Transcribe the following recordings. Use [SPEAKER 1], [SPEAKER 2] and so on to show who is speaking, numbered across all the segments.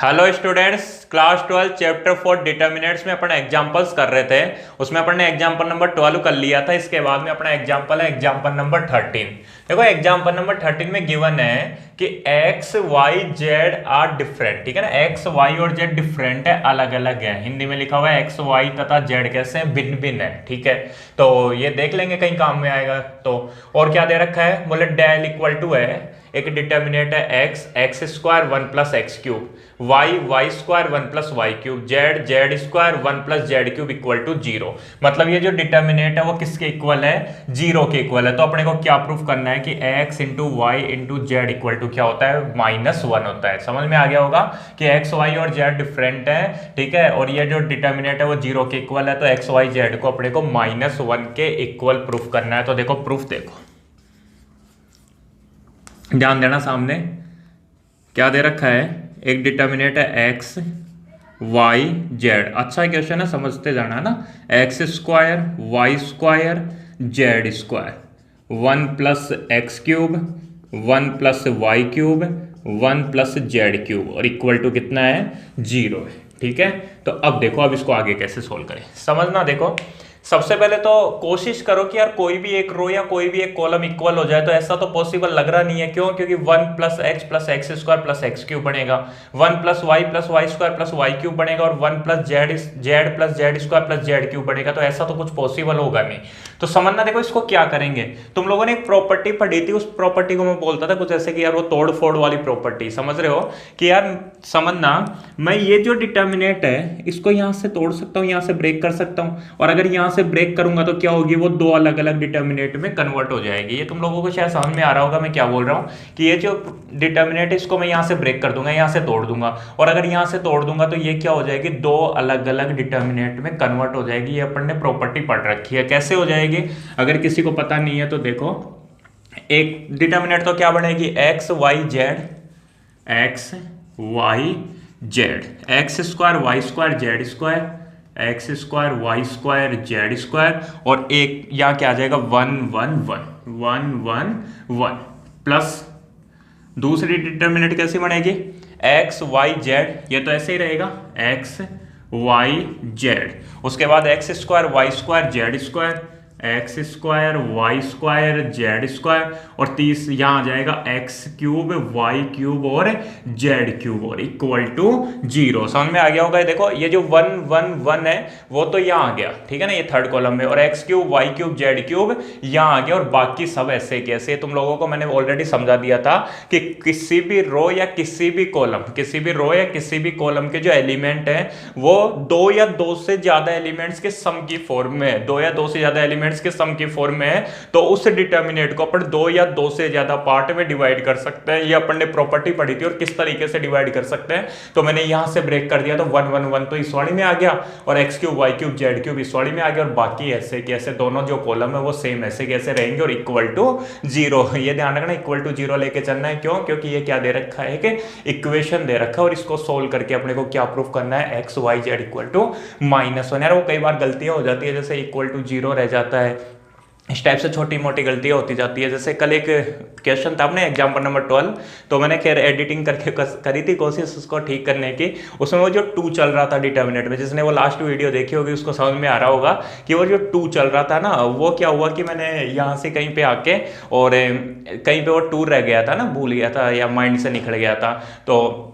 [SPEAKER 1] Hello students, class 12 chapter 4 determinants में अपन examples कर रहे थे। उसमें अपन ने एग्जांपल नंबर 12 कर लिया था। इसके बाद में अपना एग्जांपल है एग्जांपल नंबर 13। देखो एग्जांपल नंबर 13 में गिवन है कि X Y Z are different. ठीक है ना, एक्स वाई और जेड डिफरेंट है, अलग अलग है। हिंदी में लिखा हुआ है एक्स वाई तथा जेड कैसे हैं, भिन्न भिन्न है। ठीक है, तो ये देख लेंगे, कहीं काम में आएगा। तो और क्या दे रखा है, बोले डेल इक्वल टू है, एक डिटर्मिनेंट है X X square 1 plus X cube, Y Y square 1 plus Y cube, Z Z square 1 plus Z cube equal to 0। मतलब ये जो डिटर्मिनेंट है वो किसके इक्वल है, 0 के इक्वल है। तो अपने को क्या प्रूफ करना है कि X into Y into Z equal to क्या होता है, -1 होता है। समझ में आ गया होगा कि एक्स वाई और जेड डिफरेंट है। ठीक है, और ये जो डिटर्मिनेंट है वो 0 के इक्वल है, तो एक्स वाई जेड को अपने को -1 के इक्वल प्रूफ करना है। तो देखो प्रूफ, देखो ध्यान देना, सामने क्या दे रखा है, एक डिटर्मिनेंट है एक्स वाई जेड। अच्छा क्वेश्चन है, समझते जाना ना। X square Y square Z square 1 plus X cube 1 plus Y cube 1 plus Z cube और इक्वल टू कितना है, 0 है। ठीक है, तो अब देखो, अब इसको आगे कैसे सोल्व करें, समझना। देखो सबसे पहले तो कोशिश करो कि यार कोई भी एक रो या कोई भी एक कॉलम इक्वल हो जाए। तो ऐसा तो पॉसिबल लग रहा नहीं है, क्यों? क्योंकि 1 plus X square plus X cube बनेगा, 1 plus Y square plus Y cube बनेगा, और 1 plus Z plus Z square plus Z cube बनेगा। तो ऐसा तो कुछ पॉसिबल होगा नहीं। तो समझना, देखो इसको क्या करेंगे। तुम लोगों ने एक प्रॉपर्टी पढ़ी थी, उस प्रॉपर्टी को मैं बोलता था कुछ ऐसे कि यार वो तोड़ फोड़ वाली प्रॉपर्टी, समझ रहे हो कि यार समझना, मैं ये जो डिटर्मिनेंट है इसको यहां से तोड़ सकता हूं, यहां से ब्रेक कर सकता हूं, और अगर यहां से ब्रेक करूंगा तो क्या होगी, वो दो अलग अलग डिटर्मिनेंट में कन्वर्ट हो जाएगी। ये तुम लोगों को शायद समझ में आ रहा होगा मैं क्या बोल रहा हूं, कि ये जो डिटर्मिनेंट है इसको मैं यहां से ब्रेक कर दूंगा, यहां से तोड़ दूंगा, और अगर यहां से तोड़ दूंगा तो ये क्या हो जाएगी, दो अलग अलग डिटर्मिनेंट में कन्वर्ट हो जाएगी। ये अपन ने प्रॉपर्टी पढ़ रखी है। कैसे हो जाएगी, अगर किसी को पता नहीं है तो देखो, एक डिटर्मिनेंट तो क्या बनेगी, X Y Z, X Y Z, x square Y square Z square, x square Y square Z square, और एक यहाँ क्या आ जाएगा, 1 1 1 1 1 1 प्लस दूसरी डिटर्मिनेंट कैसी बनेगी, एक्स वाई जेड, ये तो ऐसे ही रहेगा, एक्स वाई जेड, उसके बाद X square Y square Z square, x square Y square Z square, और यहाँ आ जाएगा एक्स क्यूब वाई क्यूब और जेड क्यूब और इक्वल टू 0। समझ में आ गया होगा। देखो ये जो 1 1 1 है वो तो यहाँ आ गया, ठीक है ना, ये थर्ड कॉलम में, और X cube Y cube Z cube यहाँ आ गया, और बाकी सब ऐसे कैसे। तुम लोगों को मैंने ऑलरेडी समझा दिया था कि किसी भी रो या किसी भी कॉलम, किसी भी रो या किसी भी कॉलम के जो एलिमेंट है वो 2 या 2 से ज्यादा एलिमेंट्स के सम की फॉर्म में है, 2 या 2 से ज्यादा एलिमेंट्स के सम की फॉर्म में है, तो उस डिटर्मिनेंट को अपन 2 या 2 से ज्यादा पार्ट में डिवाइड कर सकते हैं। ये अपन ने प्रॉपर्टी पढ़ी थी, और किस तरीके से डिवाइड कर सकते हैं, तो मैंने यहां से ब्रेक कर दिया, तो 1 1 1 तो इस वाली में आ गया, और X cube Y cube Z cube इस वाली में आ गया, और बाकी ऐसे कैसे दोनों जो कॉलम है वो सेम ऐसे कैसे रहेंगे, और इक्वल टू 0। ये ध्यान रखना, इक्वल टू 0 लेके चलना है। क्यों? क्योंकि ये क्या दे रखा है कि इक्वेशन दे रखा है, और इसको सोल्व करके अपने को क्या प्रूफ करना है, x Y Z equal to -1। यार वो कई बार गलतियां हो जाती है, जैसे इक्वल टू 0 रह जाता है, इस टाइप से छोटी मोटी गलतियां होती जाती है। जैसे कल एक क्वेश्चन था अपने एग्जाम्पल नंबर 12, तो मैंने खैर एडिटिंग करके करी थी कोशिश उसको ठीक करने की। उसमें वो जो 2 चल रहा था डिटर्मिनेंट में, जिसने वो लास्ट वीडियो देखी होगी उसको समझ में आ रहा होगा कि वो जो 2 चल रहा था ना, वो क्या हुआ कि मैंने यहाँ से कहीं पे आके, और कहीं पे वो 2 रह गया था ना, भूल गया था या माइंड से निकल गया था, तो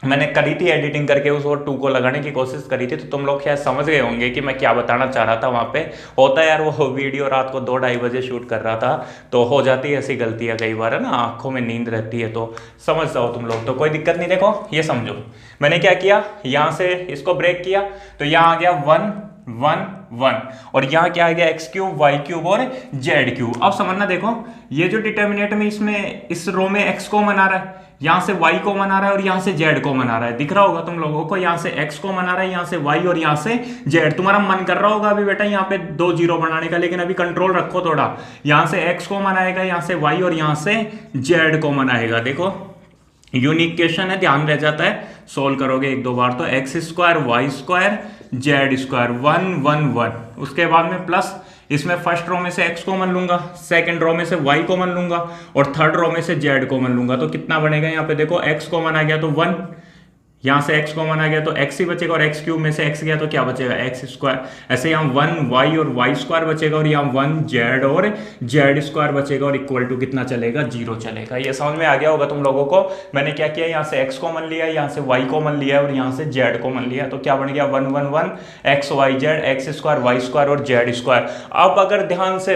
[SPEAKER 1] मैंने करी थी एडिटिंग करके उस और 2 को लगाने की कोशिश करी थी। तो तुम लोग शायद समझ गए होंगे कि मैं क्या बताना चाह रहा था। वहाँ पे होता है यार, वो वीडियो रात को 2-2:30 बजे शूट कर रहा था, तो हो जाती है ऐसी गलतियाँ कई बार, है ना, आंखों में नींद रहती है, तो समझ जाओ तुम लोग, तो कोई दिक्कत नहीं। देखो ये समझो, मैंने क्या किया, यहाँ से इसको ब्रेक किया, तो यहाँ आ गया 1 1 1, और यहाँ क्या आ गया, एक्स क्यूब वाई क्यूब और जेड क्यूब। अब समझना, देखो ये जो डिटर्मिनेंट में इसमें इस रो में एक्स को मना रहा है, यहाँ से y को मना रहा है, और यहाँ से z को मना रहा है। दिख रहा होगा तुम लोगों को, यहाँ से x को मना रहा है, यहाँ से y और यहाँ से z। तुम्हारा मन कर रहा होगा अभी बेटा यहाँ पे 2 0 बनाने का, लेकिन अभी कंट्रोल रखो थोड़ा। यहाँ से x को मनाएगा, यहाँ से y और यहाँ से z को मनाएगा। देखो यूनिक क्वेश्चन है, ध्यान रह जाता है, सोल्व करोगे 1-2 बार तो X square Y square Z square 1 1 1, उसके बाद में प्लस इसमें फर्स्ट रो में से x कॉमन लूंगा, सेकंड रो में से y कॉमन लूंगा और थर्ड रो में से z कॉमन लूंगा। तो कितना बनेगा यहाँ पे देखो, x कॉमन आ गया तो 1, यहां से x कॉमन आ गया तो x ही बचेगा और x क्यूब में से x गया तो क्या बचेगा, x स्क्वायर। ऐसे यहाँ 1 y और y स्क्वायर बचेगा और यहाँ 1 z और z स्क्वायर बचेगा और इक्वल टू कितना चलेगा, 0 चलेगा। ये समझ में आ गया होगा तुम लोगों को। मैंने क्या किया, यहाँ से x कॉमन लिया, यहाँ से y कॉमन लिया और यहाँ से z कॉमन लिया, तो क्या बन गया 1 1 1 x y z, x square y square और z स्क्वायर। अब अगर ध्यान से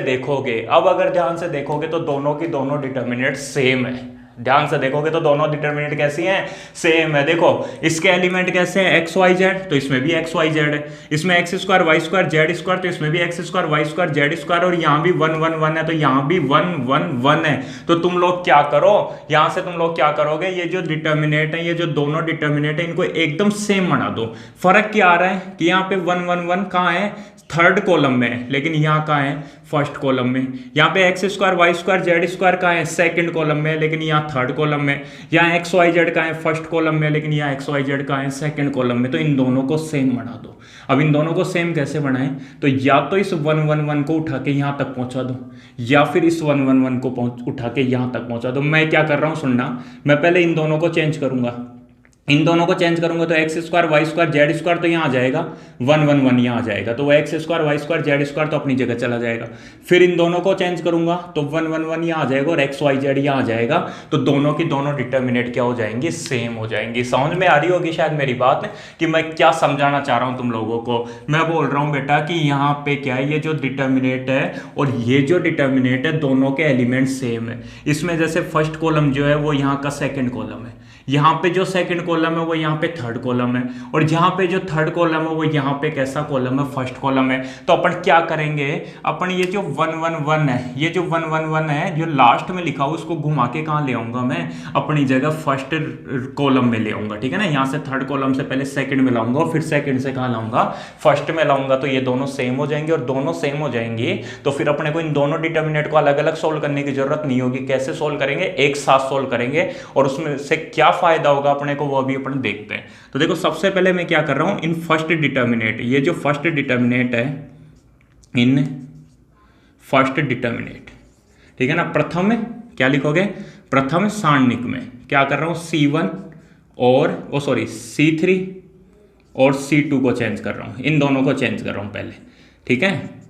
[SPEAKER 1] देखोगे तो दोनों की दोनों डिटर्मिनेंट सेम है। ध्यान से देखोगे तो दोनों डिटर्मिनेंट कैसी हैं, सेम है। देखो इसके एलिमेंट कैसे हैं, एक्स वाई जेड, तो इसमें भी एक्स वाई जेड है। इसमें X square Y square Z square, तो इसमें भी X square Y square Z square, और यहाँ भी 1 1 1 है, तो यहाँ भी 1 1 1 है। तो तुम लोग क्या करो, यहाँ से तुम लोग क्या करोगे, ये जो डिटर्मिनेंट है, ये जो दोनों डिटर्मिनेंट है, इनको एकदम सेम बना दो। फर्क क्या आ रहा है कि यहाँ पे 1 1 1 कहाँ है, थर्ड कॉलम में है, लेकिन यहाँ कहाँ है, फर्स्ट कॉलम में। यहाँ पे x square Y square Z square कहाँ है, सेकंड कॉलम में, लेकिन यहाँ थर्ड कॉलम में। यहाँ एक्स वाई जेड कहाँ है, फर्स्ट कॉलम में, लेकिन यहाँ एक्स वाई जेड कहाँ है, सेकंड कॉलम में। तो इन दोनों को सेम बना दो। अब इन दोनों को सेम कैसे बनाएं, तो या तो इस 1 1 1 को उठा के यहाँ तक पहुंचा दो, या फिर इस 1 1 1 को उठा के यहाँ तक पहुंचा दो। मैं क्या कर रहा हूँ सुनना, मैं पहले इन दोनों को चेंज करूंगा, इन दोनों को चेंज करूंगा तो X square Y square Z square तो यहाँ आ जाएगा, 1 1 1 यहाँ आ जाएगा, तो वो x square Y square Z square तो अपनी जगह चला जाएगा। फिर इन दोनों को चेंज करूंगा तो 1 1 1 यहाँ आ जाएगा और एक्स वाई जेड यहाँ आ जाएगा। तो दोनों की दोनों डिटर्मिनेंट क्या हो जाएंगे, सेम हो जाएंगी। समझ में आ रही होगी शायद मेरी बात कि मैं क्या समझाना चाह रहा हूँ तुम लोगों को। मैं बोल रहा हूँ बेटा कि यहाँ पे क्या है, ये जो डिटर्मिनेंट है और ये जो डिटर्मिनेंट है, दोनों के एलिमेंट सेम है। इसमें जैसे फर्स्ट कॉलम जो है वो यहाँ का सेकेंड कॉलम है, यहाँ पे जो सेकंड कॉलम है वो यहाँ पे थर्ड कॉलम है, और यहाँ पे जो थर्ड कॉलम है वो यहाँ पे कैसा कॉलम है, फर्स्ट कॉलम है। तो अपन क्या करेंगे, अपन ये जो 1 1 1 है, ये जो 1 1 1 है जो लास्ट में लिखा हुआ, उसको घुमा के कहाँ ले आऊंगा, मैं अपनी जगह फर्स्ट कॉलम में ले आऊंगा। ठीक है ना, यहाँ से थर्ड कॉलम से पहले सेकंड में लाऊंगा और फिर सेकंड से कहाँ लाऊंगा, फर्स्ट में लाऊंगा। तो ये दोनों सेम हो जाएंगे, और दोनों सेम हो जाएंगी तो फिर अपने को इन दोनों डिटर्मिनेंट को अलग अलग सोल्व करने की जरूरत नहीं होगी। कैसे सोल्व करेंगे, एक साथ सोल्व करेंगे, और उसमें से क्या फायदा होगा अपने को वो भी अपन देखते हैं। तो देखो सबसे पहले मैं क्या कर रहा हूं, इन फर्स्ट डिटर्मिनेंट, ये जो फर्स्ट डिटर्मिनेंट है, इन फर्स्ट डिटर्मिनेंट, ठीक है ना, प्रथम में क्या लिखोगे, प्रथम सारणिक में क्या कर रहा हूं, C1 और C3 और C2 को चेंज कर रहा हूं, इन दोनों को चेंज कर रहा हूं पहले। ठीक है,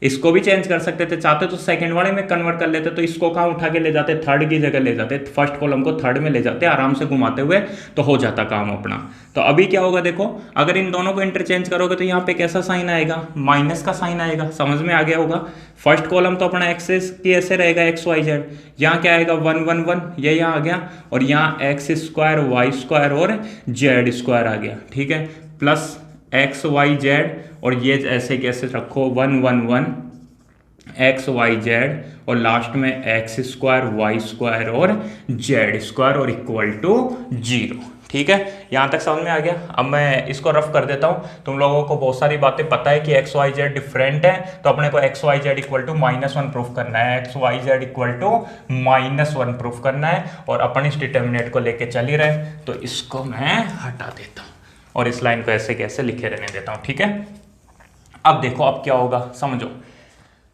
[SPEAKER 1] इसको भी चेंज कर सकते थे, चाहते तो सेकंड वाले में कन्वर्ट कर लेते, तो इसको कहाँ उठा के ले जाते, थर्ड की जगह ले जाते, फर्स्ट कॉलम को थर्ड में ले जाते आराम से घुमाते हुए, तो हो जाता काम अपना। तो अभी क्या होगा देखो, अगर इन दोनों को इंटरचेंज करोगे तो यहाँ पे कैसा साइन आएगा, माइनस का साइन आएगा। समझ में आ गया होगा। फर्स्ट कॉलम तो अपना एक्सेस की ऐसे रहेगा, एक्स वाई जेड, यहाँ क्या आएगा 1 1 1, ये यहाँ आ गया, और यहाँ एक्स स्क्वायर वाई स्क्वायर और जेड स्क्वायर आ गया। ठीक है, प्लस एक्स वाई जेड, और ये ऐसे कैसे रखो 1 1 1 एक्स वाई जेड, और लास्ट में एक्स स्क्वायर वाई स्क्वायर और जेड स्क्वायर और इक्वल टू 0। ठीक है, यहाँ तक समझ में आ गया। अब मैं इसको रफ कर देता हूँ। तुम लोगों को बहुत सारी बातें पता है कि एक्स वाई जेड डिफरेंट है, तो अपने को x Y Z equal to -1 proof करना है, x Y Z equal to -1 proof करना है, और अपन इस डिटर्मिनेंट को लेके चल ही रहे। तो इसको मैं हटा देता हूँ और इस लाइन को ऐसे कैसे लिखे रहने देता हूँ। ठीक है, अब देखो अब क्या होगा, समझो।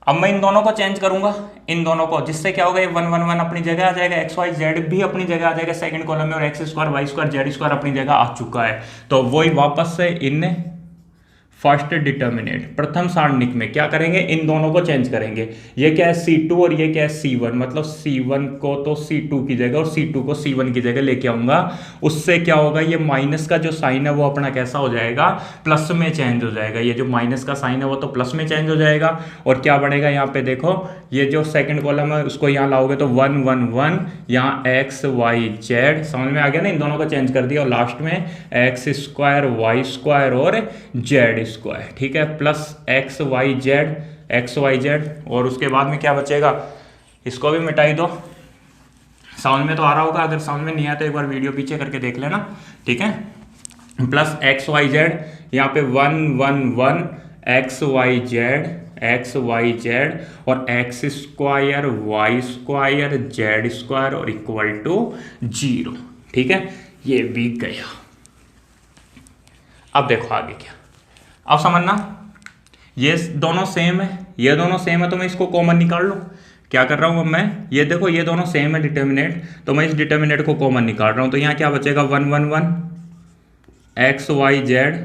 [SPEAKER 1] अब मैं इन दोनों को चेंज करूंगा, इन दोनों को, जिससे क्या होगा, ये 1 1 1 अपनी जगह आ जाएगा, एक्स वाई जेड भी अपनी जगह आ जाएगा सेकंड कॉलम में, और x square Y square Z square अपनी जगह आ चुका है। तो वही वापस से इन फर्स्ट डिटर्मिनेंट प्रथम सारणिक में क्या करेंगे, इन दोनों को चेंज करेंगे। ये क्या है C2 और ये क्या है C1, मतलब C1 को तो C2 की जगह और C2 को C1 की जगह लेके आऊंगा। उससे क्या होगा, ये माइनस का जो साइन है वो अपना कैसा हो जाएगा, प्लस में चेंज हो जाएगा। ये जो माइनस का साइन है वो तो प्लस में चेंज हो जाएगा, और क्या बढ़ेगा यहाँ पे देखो, ये जो सेकंड कॉलम है उसको यहाँ लाओगे तो 1 1 1, यहाँ एक्स वाई जेड, समझ में आ गया ना, इन दोनों को चेंज कर दिया, और लास्ट में एक्स स्क्वायर वाई स्क्वायर और जेड स्क्वायर। ठीक है, प्लस एक्स वाई जेड, और उसके बाद में क्या बचेगा, इसको भी मिटाई दो। समझ में तो आ रहा होगा, अगर समझ में नहीं आया तो एक बार वीडियो पीछे करके देख लेना। ठीक है, प्लस एक्स वाई जेड, यहाँ पे 1 1 1 एक्स वाई जेड और x square Y square Z square और इक्वल टू 0। ठीक है, ये भी गया। अब देखो आगे क्या, अब समझना, ये दोनों सेम है, ये दोनों सेम है तो मैं इसको कॉमन निकाल लूँ। क्या कर रहा हूँ अब मैं, ये देखो ये दोनों सेम है डिटर्मिनेंट, तो मैं इस डिटर्मिनेंट को कॉमन निकाल रहा हूँ। तो यहाँ क्या बचेगा 1 1 1 x Y Z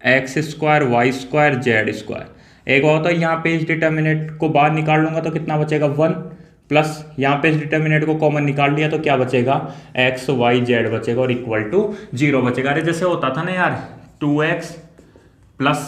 [SPEAKER 1] x square Y square Z square. एक बात होता है यहाँ पे इस डिटर्मिनेंट को बाहर निकाल लूंगा तो कितना बचेगा 1, प्लस यहाँ पे इस डिटर्मिनेंट को कॉमन निकाल लिया तो क्या बचेगा एक्स वाई जेड बचेगा और इक्वल टू 0 बचेगा। अरे जैसे होता था ना यार 2x प्लस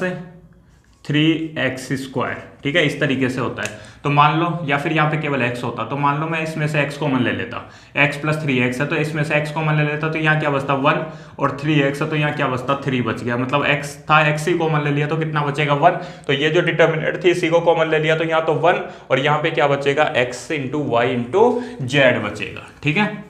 [SPEAKER 1] 3x स्क्वायर, ठीक है, इस तरीके से होता है। तो मान लो, या फिर यहाँ पे केवल x होता, तो मान लो मैं इसमें से x कॉमन ले लेता, x प्लस 3x है तो इसमें से x कॉमन ले लेता, तो यहाँ क्या बचता 1 और 3x है तो यहाँ क्या बचता 3 बच गया। मतलब x था, x ही कॉमन ले लिया तो कितना बचेगा 1। तो ये जो डिटर्मिनेंट थी इसी को कॉमन ले लिया तो यहाँ तो 1 और यहाँ पे क्या बचेगा x into Y into z बचेगा। ठीक है,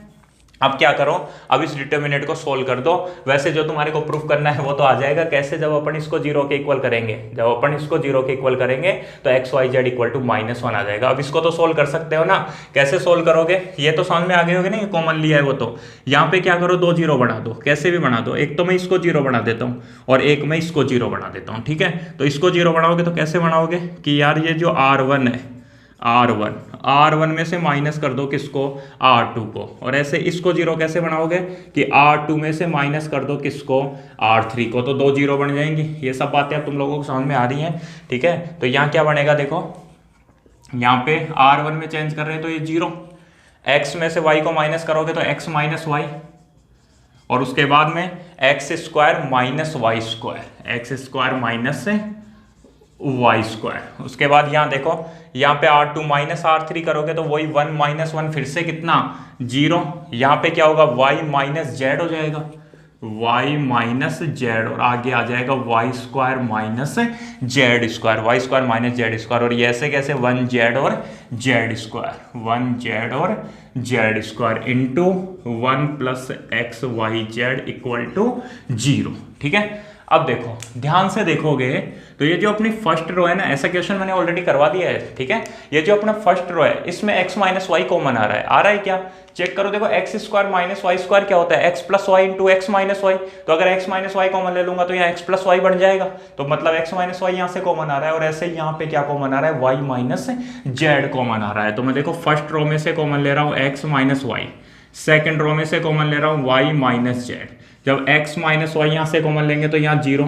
[SPEAKER 1] अब क्या करो, अब इस डिटर्मिनेंट को सोल्व कर दो। वैसे जो तुम्हारे को प्रूफ करना है वो तो आ जाएगा। कैसे, जब अपन इसको 0 के इक्वल करेंगे, जब अपन इसको 0 के इक्वल करेंगे तो x Y Z equal to -1 आ जाएगा। अब इसको तो सोल्व कर सकते हो ना, कैसे सोल्व करोगे ये तो समझ में आ गए होगे ना, कॉमन लिया है वो तो। यहाँ पे क्या करो, 2 0 बना दो, कैसे भी बना दो। एक तो मैं इसको 0 बना देता हूँ और एक मैं इसको 0 बना देता हूँ। ठीक है, तो इसको 0 बनाओगे तो कैसे बनाओगे कि यार ये जो R1 है, R1 में से माइनस कर दो किसको, R2 को। और ऐसे इसको 0 कैसे बनाओगे कि R2 में से माइनस कर दो किसको, R3 को। तो 2 0 बन जाएंगी। ये सब बातें अब तुम लोगों को समझ में आ रही हैं। ठीक है, तो यहाँ क्या बनेगा, देखो यहाँ पे R1 में चेंज कर रहे हैं तो ये 0, x में से y को माइनस करोगे तो x माइनस वाई, और उसके बाद में x square minus Y square, x square minus से वाई स्क्वायर। उसके बाद यहाँ देखो, यहाँ पे R2 माइनस R3 करोगे तो वही 1 माइनस 1 फिर से कितना 0। यहाँ पे क्या होगा y माइनस जेड हो जाएगा, y माइनस जेड, और आगे आ जाएगा y square minus z square, Y square minus z square. और ये ऐसे कैसे 1 जेड और जेड स्क्वायर, 1 जेड और Z square into 1 plus x Y Z equal to 0। ठीक है, अब देखो ध्यान से देखोगे तो ये जो अपनी फर्स्ट रो है ना, ऐसा क्वेश्चन मैंने ऑलरेडी करवा दिया है। ठीक है, ये जो अपना फर्स्ट रो है इसमें x माइनस वाई कॉमन आ रहा है क्या, चेक करो। देखो x square minus Y square क्या होता है, x plus Y into x minus y. तो अगर एक्स माइनस वाई कॉमन ले लूंगा तो यहाँ एक्स प्लस वाई बन जाएगा, तो मतलब एक्स माइनस वाई यहाँ से कॉमन आ रहा है। और ऐसे यहाँ पे क्या कॉमन आ रहा है, वाई माइनस जेड कॉमन आ रहा है। तो मैं देखो फर्स्ट रो में से कॉमन ले रहा हूँ x minus y, second row में से कॉमन ले रहा हूँ वाई माइनस जेड। जब x माइनस वाई यहाँ से कॉमन लेंगे तो यहाँ 0,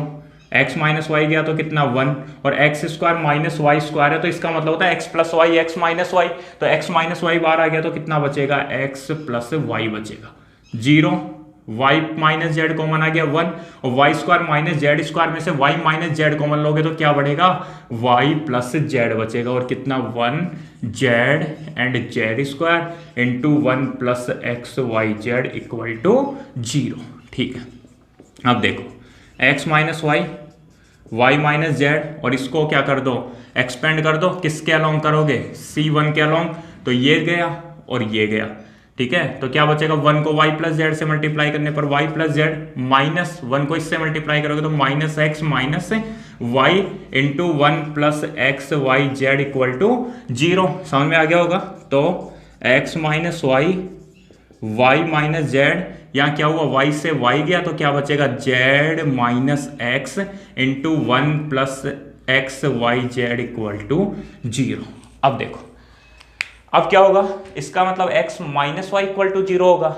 [SPEAKER 1] x माइनस वाई गया तो कितना 1, और x square minus Y square है तो इसका मतलब होता है x plus y x minus y. तो x माइनस वाई बाहर आ गया तो कितना बचेगा, x प्लस वाई बचेगा 0, y माइनस जेड कॉमन आ गया 1, और y square minus z square में से y माइनस जेड कॉमन लोगे तो क्या बढ़ेगा, y प्लस जेड बचेगा। और कितना 1 z and z square into 1 plus x Y Z equal to 0। ठीक है, अब देखो x minus Y, y minus z, और इसको क्या कर दो, एक्सपेंड कर दो। किसके अलोंग करोगे, C1 के अलोंग, तो ये गया और ये गया। ठीक है, तो क्या बचेगा, 1 को y प्लस जेड से मल्टीप्लाई करने पर y प्लस जेड, माइनस 1 को इससे मल्टीप्लाई करोगे तो minus x minus y into 1 plus x Y Z equal to 0। समझ में आ गया होगा। तो x minus Y, y minus z, यहाँ क्या हुआ, y से y गया तो क्या बचेगा, z minus x into 1 plus x Y Z equal to 0। अब देखो अब क्या होगा, इसका मतलब x minus y equal to 0 होगा,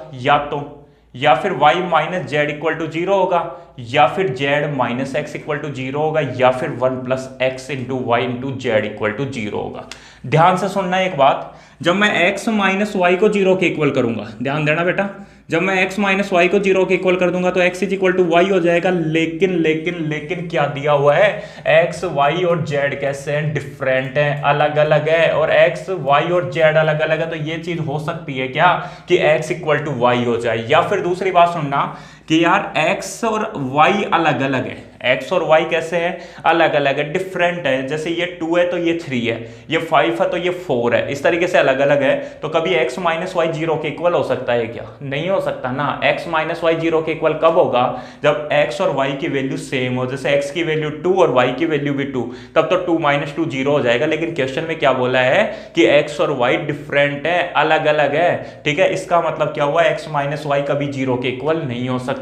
[SPEAKER 1] या फिर y minus z equal to 0 होगा, या फिर z minus x equal to 0 होगा, या फिर 1 plus x into Y into Z equal to 0 होगा। ध्यान से सुनना एक बात, जब मैं x माइनस वाई को 0 के इक्वल करूंगा, ध्यान देना बेटा, जब मैं x माइनस वाई को 0 के इक्वल कर दूंगा तो x is equal to y हो जाएगा। लेकिन क्या दिया हुआ है, x y और z कैसे हैं, डिफरेंट हैं, अलग अलग है, और x y और z अलग अलग है। तो ये चीज हो सकती है क्या कि x इक्वल टू वाई हो जाए। या फिर दूसरी बात सुनना कि यार x और y अलग अलग है, x और y कैसे है, अलग अलग है, डिफरेंट है। जैसे ये 2 है तो ये 3 है, ये 5 है तो ये 4 है, इस तरीके से अलग अलग है। तो कभी x माइनस वाई 0 के इक्वल हो सकता है क्या, नहीं हो सकता ना। x माइनस वाई 0 के इक्वल कब होगा, जब x और y की वैल्यू सेम हो। जैसे x की वैल्यू 2 और y की वैल्यू भी 2, तब तो 2 माइनस 2 0 हो जाएगा। लेकिन क्वेश्चन में क्या बोला है कि x और y डिफरेंट है, अलग अलग है। ठीक है, इसका मतलब क्या हुआ, x माइनस वाई कभी 0 के इक्वल नहीं हो सकता।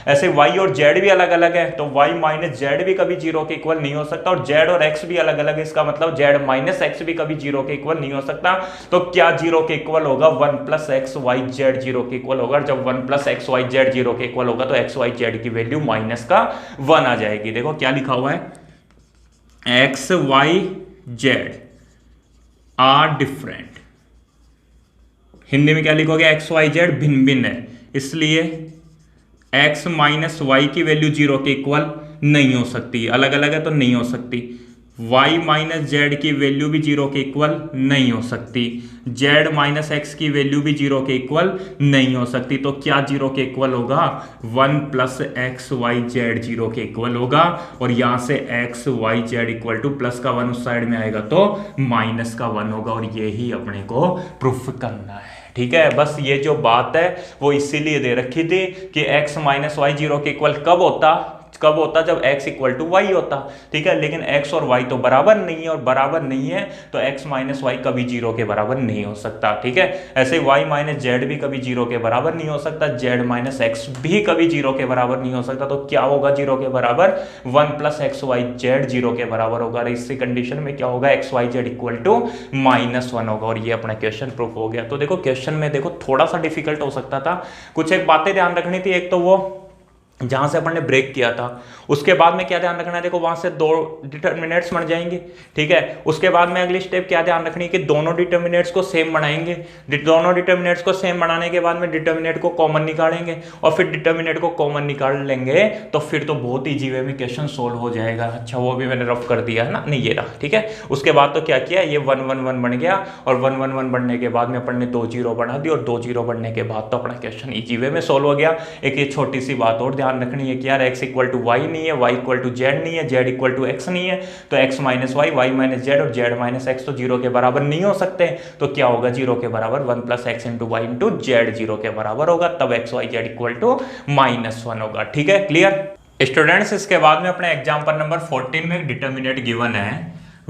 [SPEAKER 1] ऐसे y और z भी अलग अलग है, तो y माइनस जेड भी कभी जीरो के इक्वल नहीं हो सकता, और जेड और एक्स भी अलग अलग है, इसका मतलब जेड माइनस एक्स भी कभी जीरो के इक्वल नहीं हो सकता। तो क्या जीरो के इक्वल होगा? One plus x Y z zero के इक्वल होगा। जब one plus x Y z zero के इक्वल होगा तो एक्स वाई जेड की वैल्यू माइनस का वन आ जाएगी। देखो क्या लिखा हुआ है, x Y Z are different. Hindi में क्या लिखोगे? एक्स वाई जेड भिन्न भिन्न है, इसलिए एक्स माइनस वाई की वैल्यू जीरो के इक्वल नहीं हो सकती, अलग अलग है तो नहीं हो सकती। y माइनस जेड की वैल्यू भी जीरो के इक्वल नहीं हो सकती, z माइनस एक्स की वैल्यू भी जीरो के इक्वल नहीं हो सकती। तो क्या जीरो के इक्वल होगा? One plus x Y z zero के इक्वल होगा, और यहां से x Y Z equal to plus का वन उस साइड में आएगा तो माइनस का वन होगा, और यही अपने को प्रूफ करना है। ठीक है, बस ये जो बात है वो इसीलिए दे रखी थी कि x माइनस वाई जीरो के इक्वल कब होता? जब x इक्वल टू वाई होता। ठीक है, लेकिन x और y तो बराबर नहीं है, और बराबर नहीं है तो x माइनस वाई कभी जीरो के बराबर नहीं हो सकता। ठीक है, ऐसे y माइनस जेड भी कभी जीरो के बराबर नहीं हो सकता, z माइनस एक्स भी कभी जीरो के बराबर नहीं हो सकता। तो क्या होगा जीरो के बराबर? One plus x Y z zero के बराबर होगा, और इसी कंडीशन में क्या होगा? X Y Z equal to minus one होगा, और ये अपना क्वेश्चन प्रूफ हो गया। तो देखो क्वेश्चन में देखो थोड़ा सा डिफिकल्ट हो सकता था, कुछ एक बातें ध्यान रखनी थी। एक तो वो जहां से अपन ने ब्रेक किया था, उसके बाद में क्या ध्यान रखना है? देखो वहां से दो डिटर्मिनेंट्स बन जाएंगे। ठीक है, उसके बाद में अगली स्टेप क्या ध्यान रखनी है कि दोनों डिटर्मिनेंट्स को सेम बनाएंगे। दोनों डिटर्मिनेंट्स को सेम बनाने के बाद में डिटर्मिनेंट को कॉमन निकालेंगे, और फिर डिटर्मिनेंट को कॉमन निकाल लेंगे तो फिर तो बहुत ईजी वे में क्वेश्चन सोल्व हो जाएगा। अच्छा, वो भी मैंने रफ कर दिया है ना, नहीं ये रहा। ठीक है, उसके बाद तो क्या किया, ये 1 1 1 बन गया, और 1 1 1 बनने के बाद में अपन ने 2 0 बना दी, और 2 0 बनने के बाद तो अपना क्वेश्चन ईजी वे में सोल्व हो गया। एक ये छोटी सी बात और ध्यान रखनी है कि यार x इक्वल टू वाई नहीं है, y इक्वल टू जेड नहीं है, z इक्वल टू एक्स नहीं है, तो x minus Y, y minus z और z माइनस एक्स तो जीरो के बराबर नहीं हो सकते। तो क्या होगा? जीरो के बराबर one plus x into Y into z zero के बराबर होगा, तब x Y Z equal to minus one होगा। ठीक है, क्लियर स्टूडेंट्स? इसके बाद में अपने एग्जाम्पल नंबर 14 में डिटर्मिनेंट गिवन है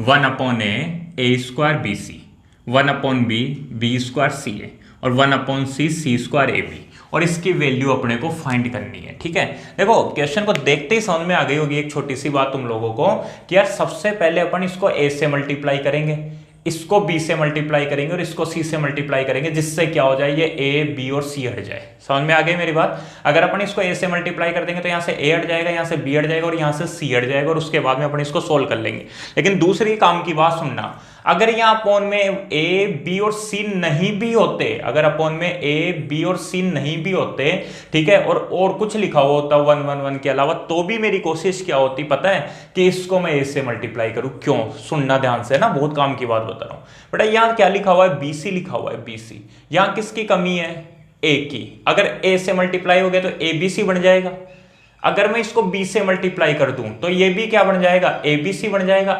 [SPEAKER 1] 1 upon A square B C, 1 upon B square C A, और 1 upon C square A B, और इसकी वैल्यू अपने को फाइंड करनी है। ठीक है, देखो क्वेश्चन को देखते ही समझ में आ गई होगी एक छोटी सी बात तुम लोगों को कि यार सबसे पहले अपन इसको a से मल्टीप्लाई करेंगे, इसको b से मल्टीप्लाई करेंगे, और इसको c से मल्टीप्लाई करेंगे, जिससे क्या हो जाए? ये a b और c हट जाए। समझ में आ गई मेरी बात? अगर अपन इसको a से मल्टीप्लाई कर देंगे तो यहाँ से a हट जाएगा, यहाँ से b हट जाएगा, और यहाँ से c हट जाएगा, और उसके बाद में अपन इसको सोल्व कर लेंगे। लेकिन दूसरी काम की बात सुनना, अगर यहाँ अपॉन में a b और c नहीं भी होते, अगर अपॉन में a b और c नहीं भी होते, ठीक है, और कुछ लिखा हुआ होता 1 1 1 के अलावा, तो भी मेरी कोशिश क्या होती पता है? कि इसको मैं a से मल्टीप्लाई करूं। क्यों? सुनना ध्यान से ना, बहुत काम की बात बता रहा हूं बेटा। यहाँ क्या लिखा हुआ है? bc लिखा हुआ है, bc। यहाँ किसकी कमी है? a की। अगर a से मल्टीप्लाई हो गया तो abc बन जाएगा। अगर मैं इसको b से मल्टीप्लाई कर दूं तो ये भी क्या बन जाएगा? abc बन जाएगा।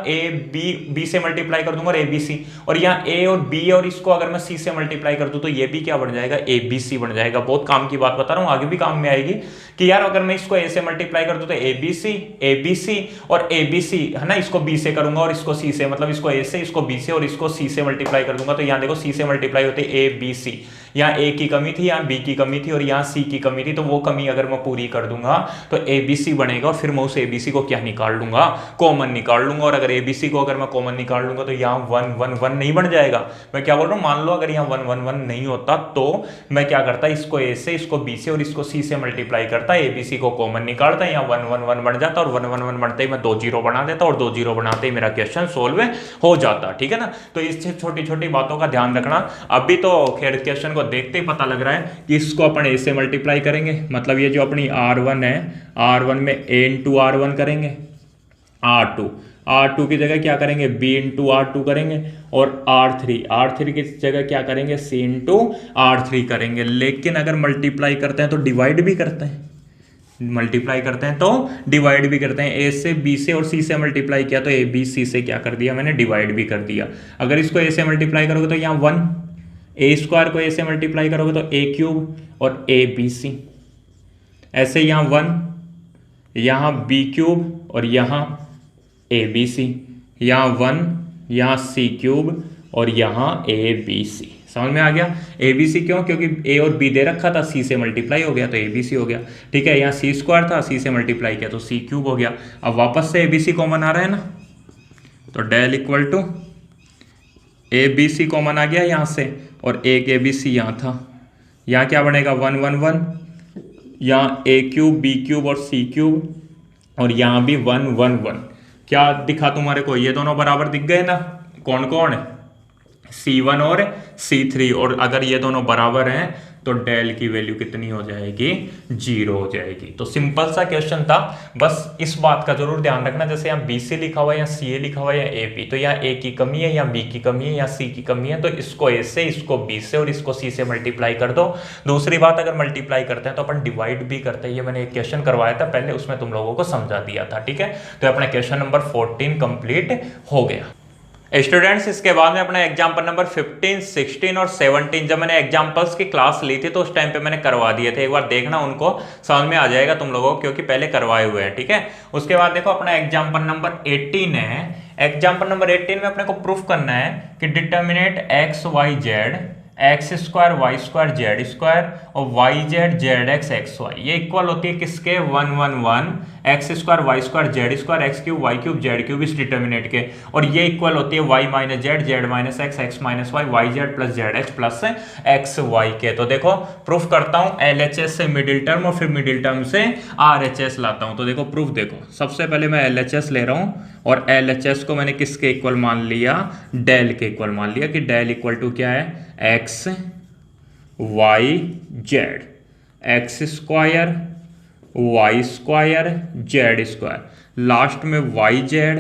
[SPEAKER 1] b से मल्टीप्लाई कर दूंगा और abc, और यहाँ a और b और इसको अगर मैं c से मल्टीप्लाई कर दूं तो ये भी क्या बन जाएगा? abc बन जाएगा। बहुत काम की बात बता रहा हूं, आगे भी काम में आएगी कि यार अगर मैं इसको a से मल्टीप्लाई कर दूं तो abc और abc है ना, इसको b से करूंगा और इसको c से, मतलब इसको a से, इसको b से और इसको c से मल्टीप्लाई कर दूंगा, तो यहाँ देखो c से मल्टीप्लाई होते abc, यहाँ a की कमी थी, यहाँ b की कमी थी और यहाँ c की कमी थी, तो वो कमी अगर मैं पूरी कर दूंगा तो abc बनेगा, और फिर मैं उस abc को क्या निकाल लूंगा? कॉमन निकाल लूंगा। और अगर abc को अगर मैं कॉमन निकाल लूंगा तो यहाँ 1 1 1 नहीं बन जाएगा। मैं क्या बोल रहा हूँ, मान लो अगर यहाँ 1 1 1 नहीं होता तो मैं क्या करता, इसको a से, इसको b से और इसको c से मल्टीप्लाई करता, abc को कॉमन निकालता, यहाँ 1 1 1 बन जाता, और 1 1 1 बनते ही मैं 2 0 बना देता, और 2 0 बनाते ही मेरा क्वेश्चन सोल्व हो जाता। ठीक है ना, तो इस छोटी छोटी बातों का ध्यान रखना। अभी तो खैर क्वेश्चन को देखते ही पता लग रहा है कि इसको अपन a से मल्टीप्लाई करेंगे, मतलब ये जो अपनी r1 है, r1 में a इंटू r1 करेंगे, r2 की जगह क्या करेंगे? b इंटू r2 करेंगे, और r3 की जगह क्या करेंगे? c इंटू r3 करेंगे। लेकिन अगर मल्टीप्लाई करते हैं तो डिवाइड भी करते हैं, a से b से और c से मल्टीप्लाई किया तो a b c से क्या कर दिया मैंने? डिवाइड भी कर दिया। अगर इसको a से मल्टीप्लाई करोगे तो यहाँ 1, a स्क्वायर को a से मल्टीप्लाई करोगे तो a क्यूब और a b c, ऐसे यहाँ 1, यहाँ b क्यूब और यहाँ a b c, यहाँ 1, यहाँ c क्यूब और यहाँ ए बी सी। समझ में आ गया? ए बी सी क्यों? क्योंकि ए और बी दे रखा था, सी से मल्टीप्लाई हो गया तो ए बी सी हो गया। ठीक है, यहाँ सी स्क्वायर था, सी से मल्टीप्लाई किया तो सी क्यूब हो गया। अब वापस से ए बी सी कॉमन आ रहा है ना, तो del equal to A B C common आ गया यहाँ से, और एक ए बी सी यहाँ था, यहाँ क्या बनेगा 1 1 1, यहाँ ए क्यूब बी क्यूब और सी क्यूब, और यहाँ भी 1 1 1। क्या दिखा तुम्हारे को? ये दोनों बराबर दिख गए ना। कौन कौन है? C1 और C3। और अगर ये दोनों बराबर हैं तो डेल की वैल्यू कितनी हो जाएगी? 0 हो जाएगी। तो सिंपल सा क्वेश्चन था, बस इस बात का जरूर ध्यान रखना, जैसे यहाँ BC लिखा हुआ है या CA लिखा हुआ है या AP, तो यहाँ A की कमी है या B की कमी है या C की कमी है, तो इसको A से, इसको B से और इसको C से मल्टीप्लाई कर दो। दूसरी बात, अगर मल्टीप्लाई करते हैं तो अपन डिवाइड भी करते हैं। ये मैंने एक क्वेश्चन करवाया था पहले, उसमें तुम लोगों को समझा दिया था। ठीक है, तो अपना क्वेश्चन नंबर 14 कंप्लीट हो गया। स्टूडेंट्स, इसके बाद में अपना एग्जाम्पल नंबर 15, 16 और 17, जब मैंने एग्जाम्पल्स की क्लास ली थी तो उस टाइम पे मैंने करवा दिए थे। एक बार देखना, उनको समझ में आ जाएगा तुम लोगों को, क्योंकि पहले करवाए हुए हैं। ठीक है, उसके बाद देखो अपना एग्जाम्पल नंबर 18 है। एग्जाम्पल नंबर 18 में अपने को प्रूफ करना है कि determinant X Y Z x square Y square Z square और Y Z Z x x Y, ये इक्वल होती है किसके? 1 1 1 X square Y square Z square X cube Y cube Z cube, इस डिटर्मिनेट के। और ये इक्वल होती है Y minus Z Z minus x x minus Y Y Z plus Z x plus x Y के। तो देखो proof करता हूँ, LHS से मिडिल टर्म और फिर मिडिल टर्म से RHS लाता हूँ। तो देखो प्रूफ देखो, सबसे पहले मैं LHS ले रहा हूँ और LHS को मैंने किसके इक्वल मान लिया? डेल के इक्वल मान लिया कि डेल इक्वल टू क्या है? X Y Z x square Y square Z square, last में वाई जेड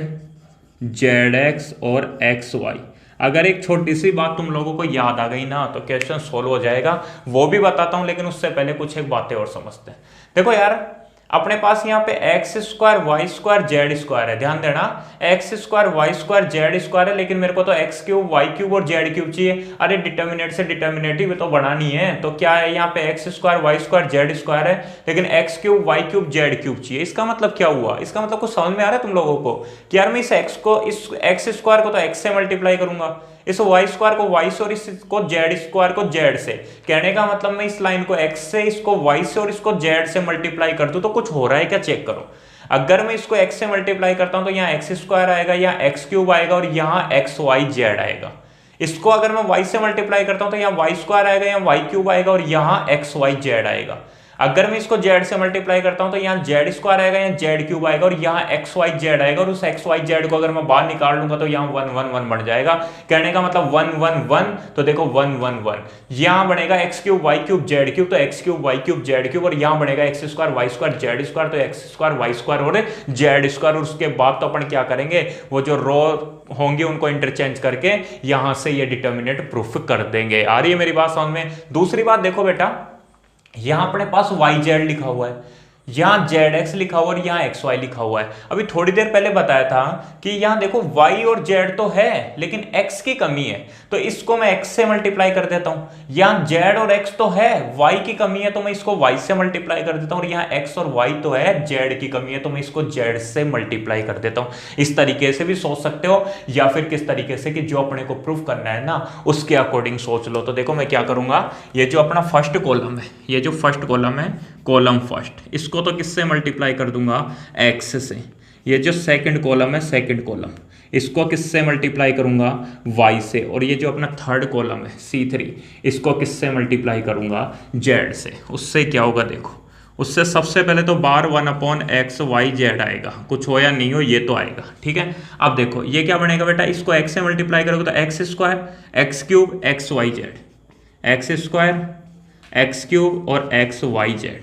[SPEAKER 1] जेड एक्स और एक्स वाई। अगर एक छोटी सी बात तुम लोगों को याद आ गई ना तो क्वेश्चन सोल्व हो जाएगा, वो भी बताता हूं, लेकिन उससे पहले कुछ एक बातें और समझते हैं। देखो यार, अपने पास यहाँ पे x square Y square Z square है, ध्यान देना, x square Y square Z square है, लेकिन मेरे को तो एक्स क्यूब वाई क्यूब और जेड क्यूब चाहिए। अरे डिटर्मिनेट से डिटर्मिनेटिव तो बनानी है, तो क्या है यहाँ पे x square Y square Z square है, लेकिन x cube Y cube Z cube चाहिए। इसका मतलब क्या हुआ? इसका मतलब कुछ समझ में आ रहा है तुम लोगों को कि यार मैं इस एक्स को, इस एक्स स्क्वायर को तो एक्स से मल्टीप्लाई करूंगा, इस वाई स्क्वायर को वाई से और इसको जेड स्क्वायर को जेड से। कहने का मतलब मैं इस लाइन को एक्स से, इसको वाई से और इसको जेड से मल्टीप्लाई कर दूं तो कुछ हो रहा है क्या? चेक करो। अगर मैं इसको एक्स से मल्टीप्लाई करता हूं तो यहाँ एक्स स्क्वायर आएगा, यहाँ एक्स क्यूब आएगा और यहाँ एक्स वाई जेड आएगा। इसको अगर मैं वाई से मल्टीप्लाई करता हूं तो यहाँ वाई स्क्वायर आएगा, यहाँ वाई क्यूब आएगा और यहाँ एक्स वाई जेड आएगा। अगर मैं इसको जेड से मल्टीप्लाई करता हूं तो यहाँ जेड स्क्वायर आएगा, यहाँ जेड क्यूब आएगा और यहाँ एक्स वाई जेड आएगा, और उस एक्स वाई जेड को अगर मैं बाहर निकाल लूंगा तो यहाँ 1 1 1 बन जाएगा। कहने का मतलब 1 1 1, तो देखो 1 1 1 यहाँ बनेगा X cube Y cube Z cube, तो x cube Y cube Z cube, और यहाँ बनेगा X square Y square Z square, तो एक्स स्क्वायर वाई स्क्वायर और जेड स्क्वायर। और उसके बाद तो अपन क्या करेंगे, वो जो रो होंगे उनको इंटरचेंज करके यहां से ये डिटर्मिनेट प्रूफ कर देंगे। आ रही है मेरी बात समझ में? दूसरी बात देखो बेटा, यहां अपने पास वाई जेड लिखा हुआ है, यहाँ जेड एक्स लिखा हुआ है और यहाँ एक्स वाई लिखा हुआ है। अभी थोड़ी देर पहले बताया था कि यहाँ देखो वाई और जेड तो है लेकिन एक्स की कमी है, तो इसको मैं एक्स से मल्टीप्लाई कर देता हूँ। यहाँ जेड और एक्स तो है, वाई की कमी है तो मैं इसको वाई से मल्टीप्लाई कर देता हूँ, और यहाँ एक्स और वाई तो है, जेड की कमी है तो मैं इसको जेड से मल्टीप्लाई कर देता हूँ। इस तरीके से भी सोच सकते हो, या फिर किस तरीके से कि जो अपने को प्रूफ करना है ना उसके अकॉर्डिंग सोच लो। तो देखो मैं क्या करूंगा, ये जो अपना फर्स्ट कॉलम है, ये जो फर्स्ट कॉलम है, कॉलम फर्स्ट, इसको तो किससे मल्टीप्लाई कर दूंगा? एक्स से। ये जो सेकंड कॉलम है, सेकंड कॉलम, इसको किससे मल्टीप्लाई करूंगा? वाई से। और ये जो अपना थर्ड कॉलम है C3, इसको किससे मल्टीप्लाई करूंगा? जेड से। उससे क्या होगा देखो, उससे सबसे पहले तो बार 1/x वाई जेड आएगा, कुछ हो या नहीं हो ये तो आएगा। ठीक है, अब देखो ये क्या बनेगा बेटा, इसको x से मल्टीप्लाई करोगे तो X square X cube X Y Z, x square X cube और x Y Z,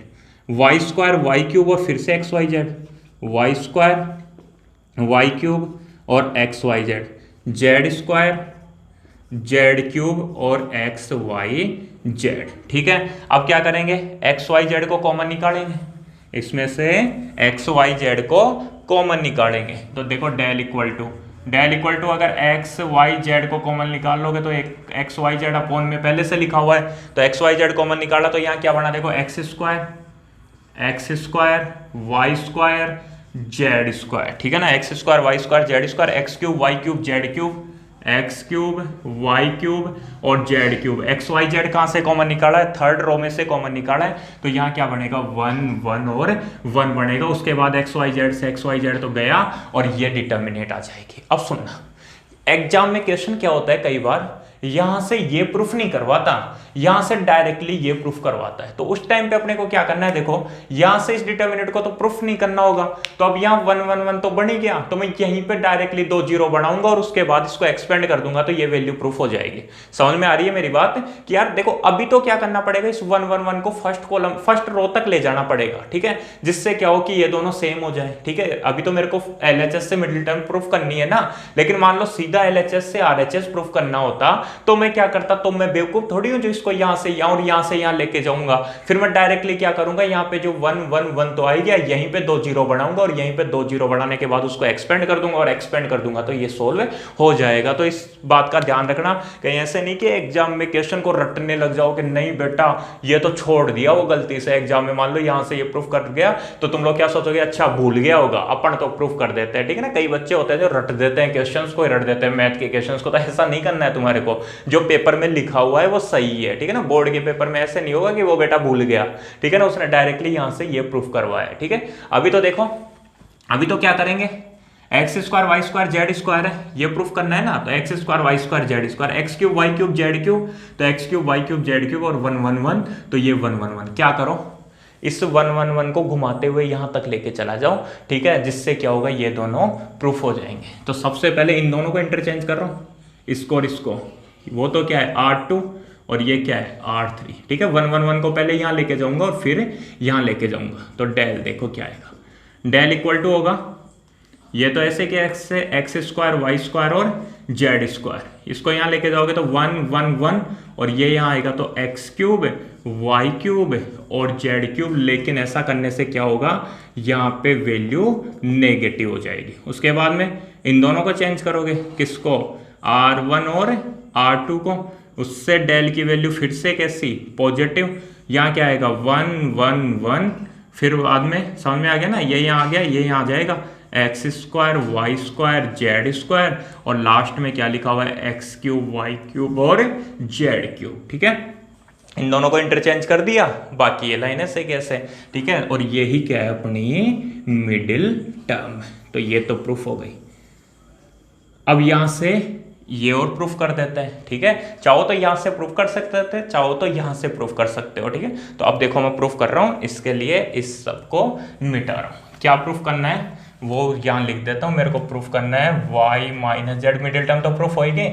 [SPEAKER 1] Y square Y cube और फिर से x Y Z, Y square Y cube और x Y Z, Z square Z cube और x Y Z. ठीक है, अब क्या करेंगे, एक्स वाई जेड को कॉमन निकालेंगे, इसमें से एक्स वाई जेड को कॉमन निकालेंगे। तो देखो डेल इक्वल टू अगर एक्स वाई जेड को कॉमन निकाल लोगे तो एक एक्स वाई जेड अपॉन में पहले से लिखा हुआ है, तो एक्स वाई जेड कॉमन निकाला तो यहाँ क्या बना, देखो x square Y square Z square. ठीक है ना, X square Y square Z square, X cube Y cube Z cube, X cube Y cube और Z cube. X Y Z कहाँ से कॉमन निकाला है, थर्ड रो में से कॉमन निकाला है, तो यहाँ क्या बनेगा 1 1 और 1 बनेगा। उसके बाद एक्स वाई जेड से एक्स वाई जेड तो गया और ये डिटर्मिनेट आ जाएगी। अब सुनना, एग्जाम में क्वेश्चन क्या होता है, कई बार यहां से ये प्रूफ नहीं करवाता, यहां से डायरेक्टली ये प्रूफ करवाता है। तो उस टाइम पे अपने को क्या करना है, देखो यहां से इस डिटर्मिनेंट को तो प्रूफ नहीं करना होगा, तो अब यहां 1 1 1 तो बन ही गया, तो मैं यहीं पे डायरेक्टली 2 0 बनाऊंगा और उसके बाद इसको एक्सपेंड कर दूंगा, तो ये वैल्यू प्रूफ हो जाएगी। समझ में आ रही है मेरी बात कि यार देखो अभी तो क्या करना पड़ेगा, इस 1 1 1 को फर्स्ट कॉलम फर्स्ट रो तक ले जाना पड़ेगा, ठीक है, जिससे क्या हो कि ये दोनों सेम हो जाए, ठीक है। अभी तो मेरे को LHS से मिडिल टर्म प्रूफ करनी है ना, लेकिन मान लो सीधा LHS से RHS प्रूफ करना होता तो मैं क्या करता, तो मैं बेवकूफ थोड़ी हूं जो इसको यहां से यहां और यहां से यहां लेके जाऊंगा। फिर मैं डायरेक्टली क्या करूंगा, यहां पे जो 1 1 1 तो आई गया, यहीं पे 2 0 बनाऊंगा और यहीं पे 2 0 बनाने के बाद उसको एक्सपेंड कर दूंगा और एक्सपेंड कर दूंगा, तो ये सोल्व हो जाएगा। तो इस बात का ध्यान रखना, कहीं ऐसे नहीं कि एग्जाम में क्वेश्चन को रटने लग जाओ कि नहीं बेटा ये तो छोड़ दिया वो गलती से एग्जाम में, मान लो यहां से ये प्रूफ कर गया तो तुम लोग क्या सोचोगे, अच्छा भूल गया होगा, अपन तो प्रूफ कर देते हैं, ठीक है ना। कई बच्चे होते हैं जो रट देते हैं क्वेश्चंस को, रट देते हैं मैथ के क्वेश्चंस को, तो ऐसा नहीं करना है तुम्हारे को। जो पेपर में लिखा हुआ है वो सही है, ठीक है ना। बोर्ड के पेपर में ऐसे नहीं होगा कि वो बेटा भूल गया, ठीक है ना, उसने डायरेक्टली यहां से ये प्रूफ करवाया, ठीक है। अभी तो देखो, अभी तो क्या करेंगे, X square Y square Z square है, ये प्रूफ करना है ना, तो X square Y square Z square, X cube Y cube Z cube, तो x cube Y cube Z cube और 1 1 1, तो ये 1 1 1 क्या करो, इस 1 1 1 को घुमाते हुए यहां तक लेके चला जाओ, ठीक है, जिससे क्या होगा ये दोनों प्रूफ हो जाएंगे। तो सबसे पहले इन दोनों को इंटरचेंज कर रहा हूं, इसको और इसको, वो तो क्या है R2 और ये क्या है R3, ठीक है। 1 1 1 को पहले यहां लेके जाऊंगा और फिर यहां लेके जाऊंगा, तो डेल देखो क्या आएगा, डेल इक्वल टू होगा, ये तो ऐसे कि एक्स से एक्स स्क्वायर वाई स्क्वायर और जेड स्क्वायर, इसको यहाँ लेके जाओगे तो 1 1 1 और ये यहाँ आएगा तो एक्स क्यूब वाई क्यूब और जेड क्यूब, लेकिन ऐसा करने से क्या होगा, यहाँ पे वैल्यू नेगेटिव हो जाएगी। उसके बाद में इन दोनों को चेंज करोगे, किसको, R1 और R2 को, उससे डेल की वैल्यू फिर से कैसी, पॉजिटिव, यहाँ क्या आएगा 1 1 1, फिर बाद में समझ में आ गया ना, ये यहाँ आ गया, ये यहाँ आ जाएगा x square Y square Z square और लास्ट में क्या लिखा हुआ है एक्स क्यूब वाई क्यूब और जेड क्यूब, ठीक है। इन दोनों को इंटरचेंज कर दिया, बाकी ये लाइन ऐसे कैसे, ठीक है, और ये ही क्या है अपनी मिडिल टर्म, तो ये तो प्रूफ हो गई। अब यहां से ये और प्रूफ कर देते हैं, ठीक है, चाहो तो यहां से प्रूफ कर सकते थे, चाहो तो यहां से प्रूफ कर सकते हो, ठीक है। तो अब देखो मैं प्रूफ कर रहा हूं, इसके लिए इस सब को मिटा रहा हूं। क्या प्रूफ करना है वो यहां लिख देता हूं, मेरे को प्रूफ करना है y minus z, middle term तो प्रूफ होगी,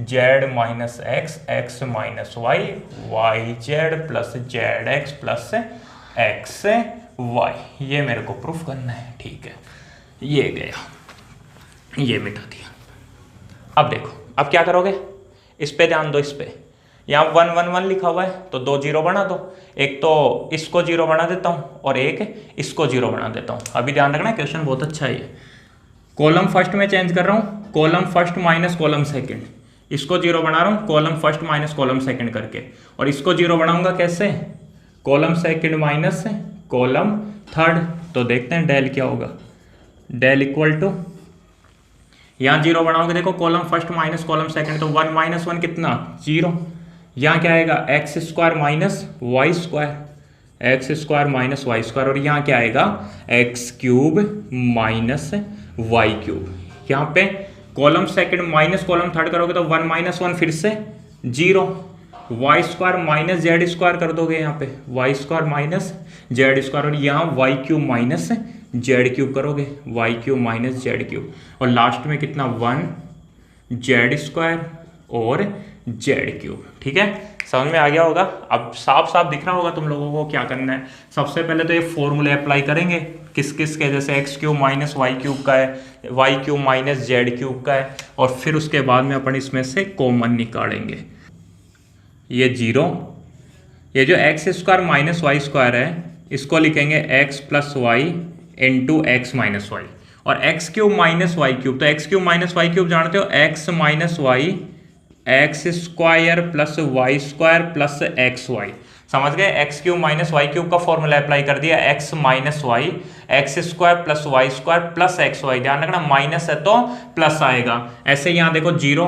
[SPEAKER 1] z minus x x minus Y Y Z plus Z x plus x Y, ये मेरे को प्रूफ करना है, ठीक है। ये गया, ये मिटा दिया। अब देखो, अब क्या करोगे, इस पे ध्यान दो, इस पे यहाँ 1 1 1 लिखा हुआ है तो 2 0 बना दो, एक तो इसको 0 बना देता हूँ और एक इसको 0 बना देता हूँ। अभी ध्यान रखना, क्वेश्चन बहुत अच्छा है। कॉलम फर्स्ट में चेंज कर रहा हूँ, column first minus column second, इसको 0 बना रहा हूँ column first minus column second करके, और इसको 0 बनाऊंगा कैसे, column second minus column third, तो देखते हैं डेल क्या होगा, डेल इक्वल टू, यहाँ 0 बनाओगे, देखो column first minus column second, तो 1 माइनस 1 कितना 0, यहाँ क्या आएगा x square minus Y square, x square minus Y square, और यहाँ क्या आएगा x cube minus Y cube. यहाँ पे column second minus column third करोगे तो 1 माइनस 1 फिर से 0, y square minus z square कर दोगे, यहाँ पे y square minus z square, और यहाँ y cube minus z cube करोगे, y cube minus z cube, और लास्ट में कितना 1 जेड स्क्वायर और जेड क्यूब, ठीक है। समझ में आ गया होगा, अब साफ साफ दिख रहा होगा तुम लोगों को क्या करना है। सबसे पहले तो ये फॉर्मूले अप्लाई करेंगे, किस किस के, जैसे x cube minus Y cube का है, y cube minus z cube का है, और फिर उसके बाद में अपन इसमें से कॉमन निकालेंगे, ये 0, ये जो X square minus Y square है इसको लिखेंगे X plus Y into x minus Y, और X cube minus Y cube, तो x cube minus Y cube जानते हो, X minus Y X square plus Y square plus x Y, समझ गए। X cube minus Y cube का formula apply कर दिया, X minus Y X square plus Y square plus x Y, ध्यान रखना minus है तो प्लस आएगा। ऐसे यहाँ देखो 0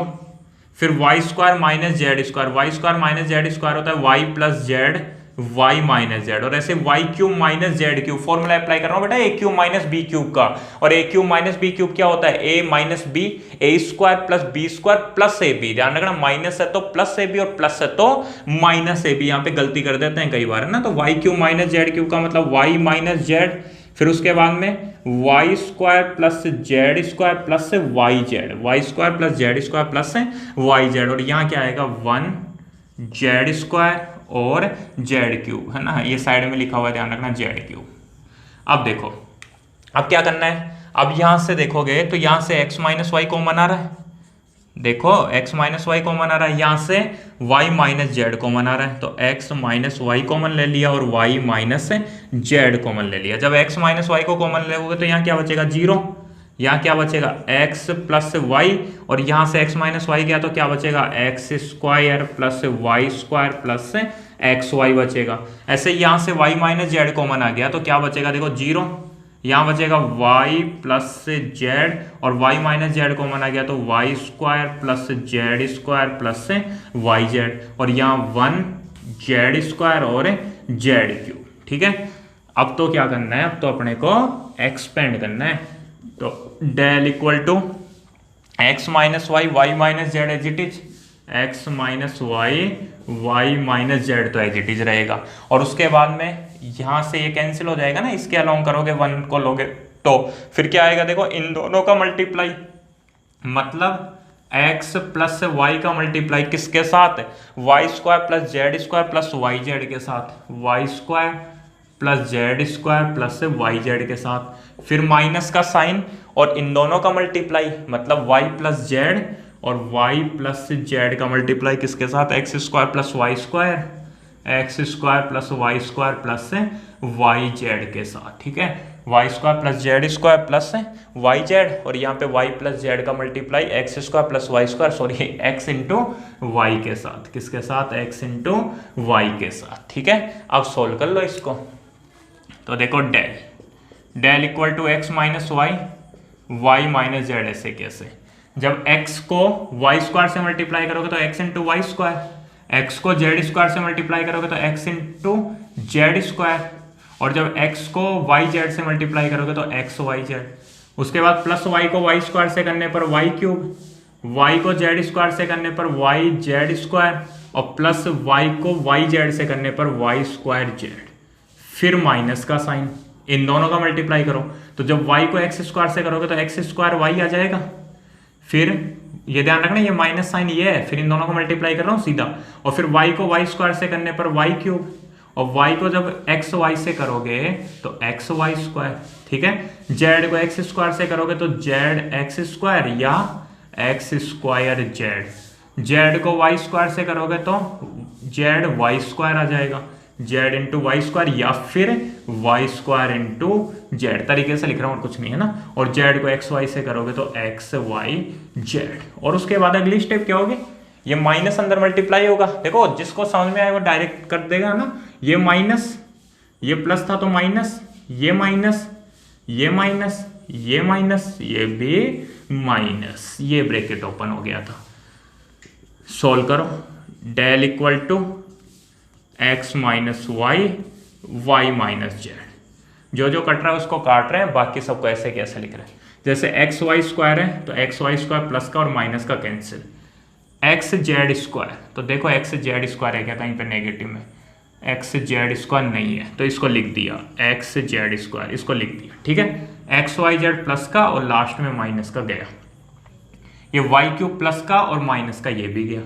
[SPEAKER 1] फिर y square minus z square, Y square minus z square होता है y plus z, y minus z, और ऐसे y cube minus z cube, formula apply कर रहा हूं बेटा a cube minus b cube का, और a cube minus b cube क्या होता है, a minus b, a square plus b square plus a b, ध्यान रखना माइनस है तो प्लस ए बी और प्लस है तो माइनस ए बी, यहाँ पे गलती कर देते हैं कई बार है ना, तो y cube minus z cube का मतलब वाई माइनस जेड, फिर उसके बाद में y square plus Z square plus y Z, Y square plus Z square plus y z, और यहाँ क्या आएगा 1 जेड स्क्वायर और जेड क्यूब है ना, ये साइड में लिखा हुआ है ध्यान रखना जेड क्यूब। अब देखो अब क्या करना है, अब यहां से देखोगे तो यहां से x माइनस वाई कॉमन आ रहा है, देखो x माइनस वाई कॉमन आ रहा है, यहां से y माइनस जेड कॉमन आ रहा है, तो x माइनस वाई कॉमन ले लिया और y माइनस जेड कॉमन ले लिया। जब x माइनस वाई को कॉमन लोगे तो यहाँ क्या बचेगा 0, यहाँ क्या बचेगा x प्लस वाई, और यहाँ से x माइनस वाई गया तो क्या बचेगा x square plus Y square plus x y बचेगा। ऐसे यहाँ से y माइनस जेड कॉमन आ गया तो क्या बचेगा देखो 0, यहाँ बचेगा y प्लस जेड, और y माइनस जेड कॉमन आ गया तो y square plus Z square plus y z, और यहाँ 1 जेड स्क्वायर और जेड क्यूब। ठीक है, अब तो क्या करना है, अब तो अपने को एक्सपेंड करना है, तो del equal to x minus Y, y minus z as it is, x minus Y, y minus z तो एज इट इज रहेगा, और उसके बाद में यहां से ये कैंसिल हो जाएगा ना, इसके अलोंग करोगे 1 को लोगे तो फिर क्या आएगा देखो इन दोनों का मल्टीप्लाई, मतलब x प्लस वाई का मल्टीप्लाई किसके साथ, y square plus Z square plus y z के साथ, y square plus Z square plus y z के साथ, फिर माइनस का साइन और इन दोनों का मल्टीप्लाई, मतलब y प्लस जेड और y प्लस जेड का मल्टीप्लाई किसके साथ, x square plus Y square, x square plus Y square plus y z के साथ। ठीक है, y square plus Z square plus y z, और यहाँ पे वाई प्लस जेड का multiply x square plus Y square, sorry x into y के साथ, किसके साथ, एक्स इंटू वाई के साथ। ठीक है, अब सोल्व कर लो इसको, तो देखो del, del equal to x minus Y, y minus z, ऐसे कैसे, जब x को y स्क्वायर से मल्टीप्लाई करोगे तो x into y square, x को z स्क्वायर से मल्टीप्लाई करोगे तो x इंटू जेड स्क्वायर, और जब x को y z से मल्टीप्लाई करोगे तो x y z, उसके बाद प्लस y को y स्क्वायर से करने पर y क्यूब, y को z स्क्वायर से करने पर y z स्क्वायर, और प्लस y को y z से करने पर y स्क्वायर z, फिर माइनस का साइन, इन दोनों का मल्टीप्लाई करो, तो जब y को x स्क्वायर से करोगे तो x स्क्वायर y आ जाएगा, फिर ये ध्यान रखना ये माइनस साइन ये है, फिर इन दोनों को मल्टीप्लाई कर रहा हूँ सीधा, और फिर y को y स्क्वायर से करने पर y क्यूब, और y को जब x y से करोगे तो x y स्क्वायर। ठीक है, z को x स्क्वायर से करोगे तो z x स्क्वायर या x स्क्वायर z, z को y स्क्वायर से करोगे तो z y स्क्वायर आ जाएगा, z इंटू वाई स्क्वायर या फिर वाई स्क्वायर इंटू जेड, तरीके से लिख रहा हूँ और कुछ नहीं है ना, और z को एक्स वाई से करोगे तो एक्स वाई जेड, और उसके बाद अगली स्टेप क्या होगी, ये माइनस अंदर मल्टीप्लाई होगा, देखो जिसको समझ में आए वो डायरेक्ट कर देगा ना, ये माइनस ये प्लस था तो माइनस, ये माइनस ये माइनस ये माइनस ये भी माइनस, ये ब्रैकेट ओपन हो गया था। सोल्व करो, del equal to x minus Y, y minus z, जो जो कट रहा है उसको काट रहे हैं, बाकी सबको ऐसे कैसे लिख रहे हैं, जैसे एक्स वाई स्क्वायर है तो एक्स वाई स्क्वायर प्लस का और माइनस का कैंसिल, एक्स जेड स्क्वायर, तो देखो एक्स जेड स्क्वायर है क्या कहीं पे नेगेटिव में, एक्स जेड स्क्वायर नहीं है तो इसको लिख दिया एक्स जेड स्क्वायर, इसको लिख दिया। ठीक है, एक्स वाई जेड प्लस का और लास्ट में माइनस का गया, ये वाई क्यूब प्लस का और माइनस का ये भी गया,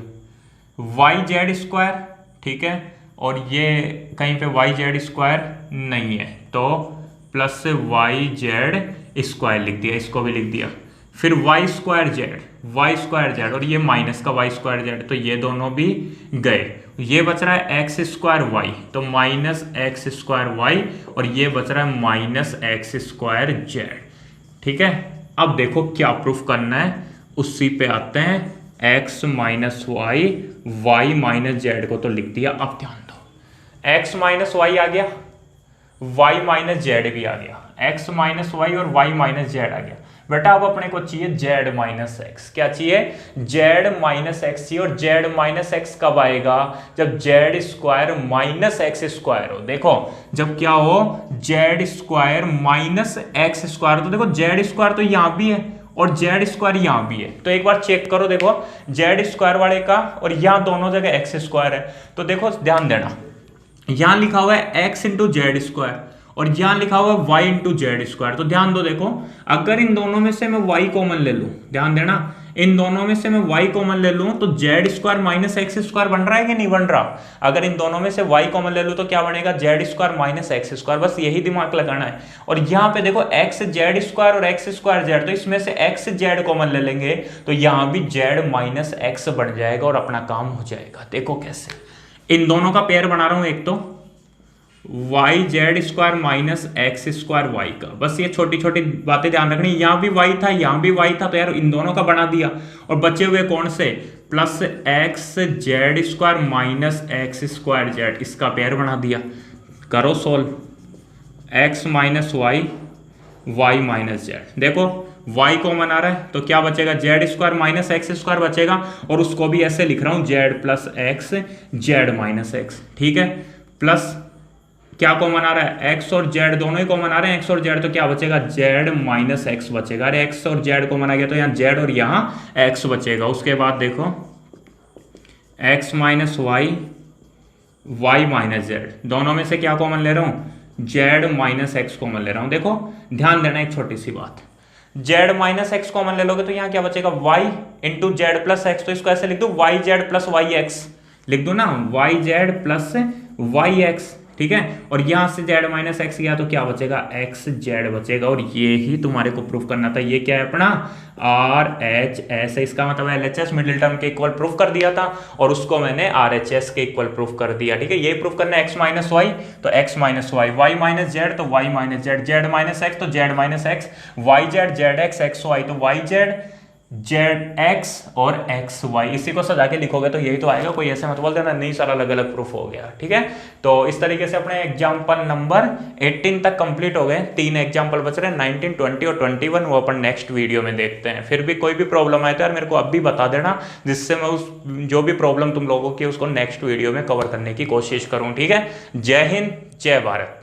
[SPEAKER 1] वाई जेड स्क्वायर। ठीक है, और ये कहीं पे वाई जेड स्क्वायर नहीं है तो प्लस वाई जेड स्क्वायर लिख दिया, इसको भी लिख दिया, फिर वाई स्क्वायर जेड और ये माइनस का वाई स्क्वायर जेड, तो ये दोनों भी गए, ये बच रहा है एक्स स्क्वायर वाई, तो माइनस एक्स स्क्वायर वाई, और ये बच रहा है माइनस एक्स स्क्वायर जेड। ठीक है, अब देखो क्या प्रूफ करना है, उसी पे आते हैं, x minus Y, y minus z को तो लिख दिया, अब ध्यान दो एक्स माइनस वाई आ गया, वाई माइनस जेड भी आ गया, एक्स माइनस वाई और वाई माइनस जेड आ गया, बेटा अब अपने को चाहिए z माइनस एक्स। क्या चाहिए? z माइनस एक्स चाहिए। और z माइनस एक्स कब आएगा? जब z square minus x square हो। देखो जब क्या हो, z square minus x square, तो देखो z स्क्वायर तो यहां भी है और z स्क्वायर यहां भी है, तो एक बार चेक करो। देखो z स्क्वायर वाले का और यहां दोनों जगह एक्स स्क्वायर है, तो देखो ध्यान देना, यहां लिखा हुआ है x इंटू जेड स्क्वायर और यहां लिखा हुआ है y इंटू जेड स्क्वायर। तो ध्यान दो, देखो अगर इन दोनों में से मैं y कॉमन ले लूं, ध्यान देना, इन दोनों में से मैं y कॉमन ले लूं तो Z square minus x square बन रहा है कि नहीं बन रहा? अगर इन दोनों में से y कॉमन ले लूं तो क्या बनेगा? Z square minus x square. बस यही दिमाग लगाना है। और यहां पे देखो x जेड स्क्वायर और x स्क्वायर जेड, तो इसमें से x जेड कॉमन ले लेंगे तो यहां भी जेड माइनस एक्स बन जाएगा और अपना काम हो जाएगा। देखो कैसे, इन दोनों का पेयर बना रहा हूं, एक तो y z square minus x square y का। बस ये छोटी छोटी बातें ध्यान रखनी, यहां भी वाई था यहां भी वाई था, तो यार इन दोनों का बना दिया। और बचे हुए कौन से? Plus x z square minus x square z, इसका पेयर बना दिया। करो solve, x minus Y, y minus z. देखो y कॉमन आ रहा है तो क्या बचेगा? Z square minus x square बचेगा, और उसको भी ऐसे लिख रहा हूं z plus x z minus x, ठीक है। प्लस क्या कॉमन आ रहा है? x और z दोनों ही कॉमन आ रहे हैं, x और z, तो क्या बचेगा? z माइनस एक्स बचेगा। अरे x और z कॉमन आ गया तो यहाँ z और यहाँ x बचेगा। उसके बाद देखो x minus Y, y minus z, दोनों में से क्या कॉमन ले रहा हूँ? z माइनस एक्स कॉमन ले रहा हूँ। देखो ध्यान देना एक छोटी सी बात, z माइनस एक्स कॉमन ले लोगे तो यहाँ क्या बचेगा? y into z plus x, तो इसको ऐसे लिख दो y Z plus y x, लिख दो ना, y Z plus y x, ठीक है। और यहां से z माइनस एक्स गया तो क्या बचेगा? x z बचेगा। और ये ही तुम्हारे को प्रूफ करना था। ये क्या है अपना? RHS, इसका मतलब LHS मिडिल टर्म के इक्वल प्रूफ कर दिया था और उसको मैंने RHS के इक्वल प्रूफ कर दिया, ठीक है। ये प्रूफ करना है x माइनस वाई तो x minus Y, y minus z तो y minus Z, Z minus x तो z minus x, Y Z Z x x y तो वाई जेड जेड एक्स और एक्स वाई। इसी को सजा के लिखोगे तो यही तो आएगा, कोई ऐसे मत बोल देना नहीं सारा अलग अलग प्रूफ हो गया, ठीक है। तो इस तरीके से अपने एग्जाम्पल नंबर 18 तक कंप्लीट हो गए। 3 एग्जाम्पल बच रहे हैं, 19, 20 और 21, वो अपन नेक्स्ट वीडियो में देखते हैं। फिर भी कोई भी प्रॉब्लम आए तो यार मेरे को अब भी बता देना, जिससे मैं उस जो भी प्रॉब्लम तुम लोगों की उसको नेक्स्ट वीडियो में कवर करने की कोशिश करूँ, ठीक है। जय हिंद, जय भारत।